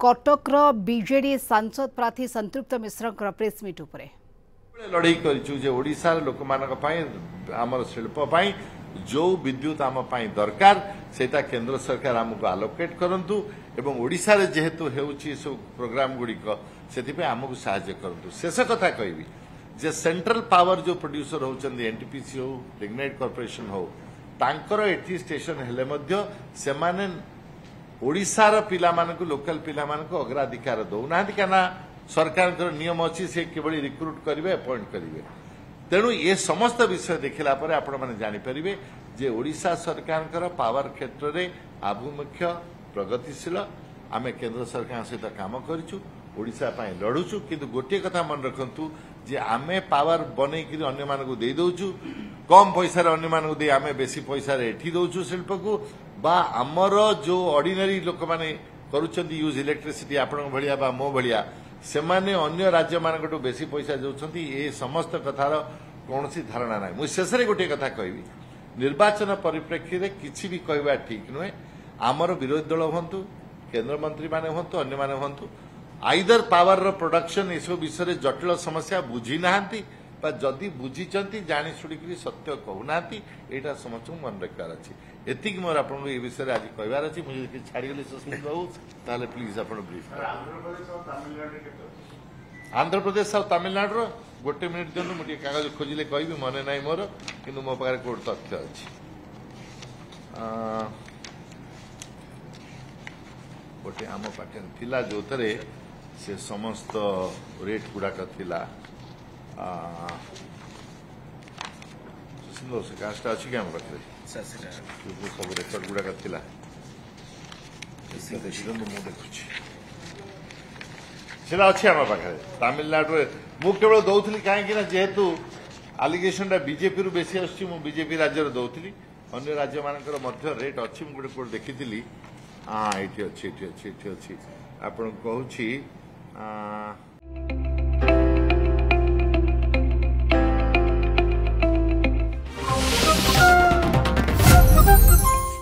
Cuttack BJD सांसद प्रार्थी संतृप्त मिश्र प्रेसमिट लड़ाई करोशा लोक आमर शिल्प जो विद्युत आम दरकार से केंद्र सरकार आमको आलोकेट करंतु एवं ओडिशा रे जेहेतु हेउची सब प्रोग्राम गुड़िक से आमको साहाय्य करंतु शेष कथा कहबी जे सेंट्रल पावर जो प्रोड्यूसर होचंदी एनटीपीसी हो लिग्नाइट कॉर्पोरेशन हो तांकर एटी स्टेशन हेले मध्य सेमाने ओडिशार पिला मानकु लोकल पिला मानकु अग्राधिकार दौना क्या सरकार नियम अच्छी से किभली रिक्रुट करेंगे अपॉइंट करेंगे तेणु ये समस्त विषय देखला पर आपण माने जानि परिबे जे ओडिशा सरकार पावर क्षेत्र में आभिमुख्य प्रगतिशील आमे केंद्र सरकार सहित काम करिछु ओडिशा पाए लड़ुछु किंतु गोटे कथा मन रखंतु जे आमे पावर बनै कि अन्य मानकु दे दउछु कम पैसा रे अन्य मानकु दे आमे बेसी पैसा रे एठी दउछु शिल्प को बा हमर जो ऑर्डिनरी लोक माने करूछंती यूज इलेक्ट्रिसिटी आपण भलिया बा मो भलिया सेमाने अन्य राज्य मानकटू बेसी पैसा जाउछंती ए समस्त कथार कौनसी धारणा ना मु शेष रे गोटे कथा कहबी निर्वाचन परिप्रेक्षी रे किछि भी कहबा ठीक नुहे आमर विरोधी दल हंतु केंद्र मंत्री माने हंतु अन्य माने हंतु आइदर पावर रो प्रोडक्शन ए सब विषय जटिल समस्या बुझी नाहंती बा जदि बुझीचंती जानि सुडिकरी सत्य कहउनांती एटा समस्त मन रखबार अछि एतिक मोर आपन ए विषय आज कहबार अछि मुझे कि छाड़ी गेली सस्पेंड बाबू ताले प्लीज आपन ब्रीफ आंध्र प्रदेश और तमिलनाडु गोटे मिनिट दिनु मुझे कागज खोजिले कहबी मने नाही मोर किंतु मो पाखरे कोड तथ्य अछि गोटे आम पाखे थिला जोथरे से समस्त रेट गुड़ाक थिला सुंदर से कास्टा अच्छी क्या पाखे सब रेकर्ड गुड़ाक थिला देखिए मुझे देखुची सेटा अच्छी आम पाखे तमिलनाडु मु केवल दौली कहीं जेहेतु आलिगेशन बीजेपी रु बेसी आसुची मु बीजेपी राज्य दौली अन्य राज्य मानकर मध्य रेट अच्छी मुझे गोटे कोड देखी हाँ ये अच्छी आपन कहूँ